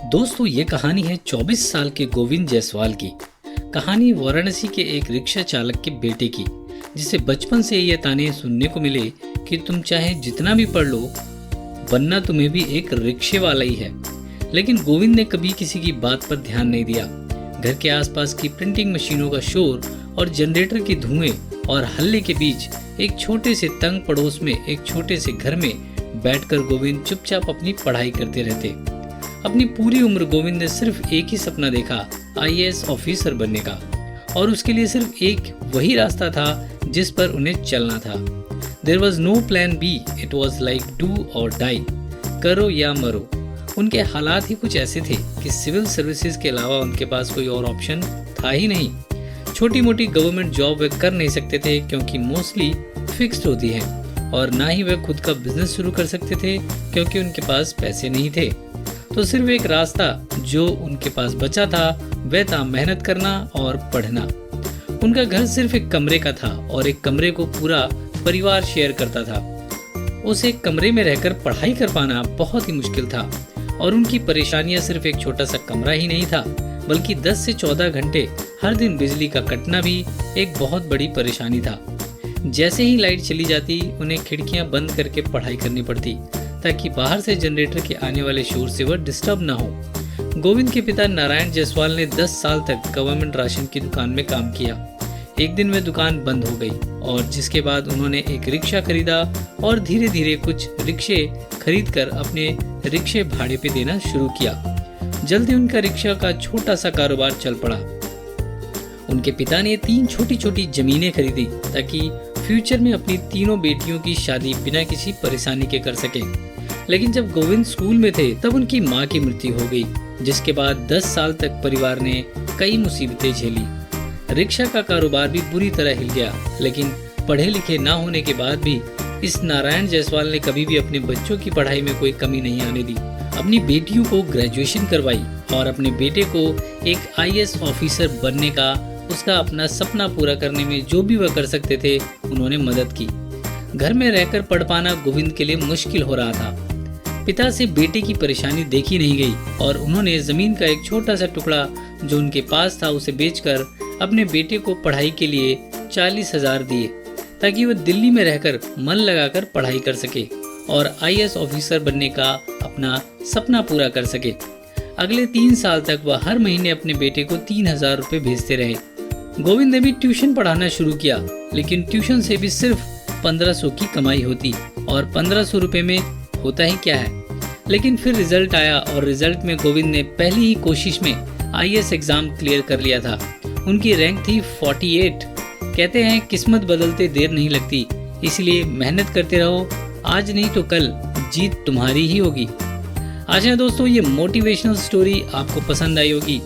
दोस्तों ये कहानी है 24 साल के गोविंद जायसवाल की। कहानी वाराणसी के एक रिक्शा चालक के बेटे की, जिसे बचपन से ये ताने सुनने को मिले कि तुम चाहे जितना भी पढ़ लो, बनना तुम्हें भी एक रिक्शे वाला ही है। लेकिन गोविंद ने कभी किसी की बात पर ध्यान नहीं दिया। घर के आसपास की प्रिंटिंग मशीनों का शोर और जनरेटर के धुएं और हल्ले के बीच एक छोटे से तंग पड़ोस में एक छोटे से घर में बैठकर गोविंद चुपचाप अपनी पढ़ाई करते रहते। अपनी पूरी उम्र गोविंद ने सिर्फ एक ही सपना देखा, आईएएस ऑफिसर बनने का, और उसके लिए सिर्फ एक वही रास्ता था जिस पर उन्हें चलना था। There was no plan B, it was like do और डाई, करो या मरो। उनके हालात ही कुछ ऐसे थे कि सिविल सर्विसेज के अलावा उनके पास कोई और ऑप्शन था ही नहीं। छोटी मोटी गवर्नमेंट जॉब वे कर नहीं सकते थे क्योंकि मोस्टली फिक्स्ड होती है, और ना ही वे खुद का बिजनेस शुरू कर सकते थे क्योंकि उनके पास पैसे नहीं थे। तो सिर्फ एक रास्ता जो उनके पास बचा था वह था मेहनत करना और पढ़ना। उनका घर सिर्फ एक कमरे का था और एक कमरे को पूरा परिवार शेयर करता था। उस एक कमरे में रहकर पढ़ाई कर पाना बहुत ही मुश्किल था, और उनकी परेशानियां सिर्फ एक छोटा सा कमरा ही नहीं था, बल्कि 10 से 14 घंटे हर दिन बिजली का कटना भी एक बहुत बड़ी परेशानी था। जैसे ही लाइट चली जाती उन्हें खिड़कियां बंद करके पढ़ाई करनी पड़ती ताकि बाहर से जनरेटर के आने वाले शोर से वह डिस्टर्ब ना हो। गोविंद के पिता नारायण जायसवाल ने 10 साल तक गवर्नमेंट राशन की दुकान में काम किया। एक दिन वह दुकान बंद हो गई, और जिसके बाद उन्होंने एक रिक्शा खरीदा और धीरे धीरे कुछ रिक्शे खरीदकर अपने रिक्शे भाड़े पे देना शुरू किया। जल्दी उनका रिक्शा का छोटा सा कारोबार चल पड़ा। उनके पिता ने 3 छोटी छोटी जमीनें खरीदी ताकि फ्यूचर में अपनी तीनों बेटियों की शादी बिना किसी परेशानी के कर सके। लेकिन जब गोविंद स्कूल में थे तब उनकी मां की मृत्यु हो गई, जिसके बाद 10 साल तक परिवार ने कई मुसीबतें झेली। रिक्शा का कारोबार भी बुरी तरह हिल गया, लेकिन पढ़े लिखे ना होने के बाद भी इस नारायण जायसवाल ने कभी भी अपने बच्चों की पढ़ाई में कोई कमी नहीं आने दी। अपनी बेटियों को ग्रेजुएशन करवाई और अपने बेटे को एक आईएएस ऑफिसर बनने का, उसका अपना सपना पूरा करने में जो भी वह कर सकते थे उन्होंने मदद की। घर में रहकर पढ़ पाना गोविंद के लिए मुश्किल हो रहा था। पिता से बेटे की परेशानी देखी नहीं गई, और उन्होंने जमीन का एक छोटा सा टुकड़ा जो उनके पास था उसे बेचकर अपने बेटे को पढ़ाई के लिए 40,000 दिए ताकि वह दिल्ली में रहकर मन लगाकर पढ़ाई कर सके और आईएएस ऑफिसर बनने का अपना सपना पूरा कर सके। अगले 3 साल तक वह हर महीने अपने बेटे को 3,000 रुपए भेजते रहे। गोविंद ने भी ट्यूशन पढ़ाना शुरू किया, लेकिन ट्यूशन से भी सिर्फ 1500 की कमाई होती, और 1500 रुपए में होता ही क्या है। लेकिन फिर रिजल्ट आया, और रिजल्ट में गोविंद ने पहली ही कोशिश में आईएएस एग्जाम क्लियर कर लिया था। उनकी रैंक थी 48। कहते हैं किस्मत बदलते देर नहीं लगती, इसलिए मेहनत करते रहो, आज नहीं तो कल जीत तुम्हारी ही होगी। आशा है दोस्तों ये मोटिवेशनल स्टोरी आपको पसंद आई होगी।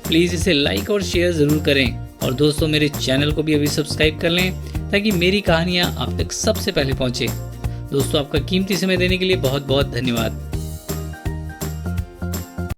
प्लीज़ इसे लाइक और शेयर ज़रूर करें, और दोस्तों मेरे चैनल को भी अभी सब्सक्राइब कर लें ताकि मेरी कहानियाँ आप तक सबसे पहले पहुँचे। दोस्तों आपका कीमती समय देने के लिए बहुत बहुत धन्यवाद।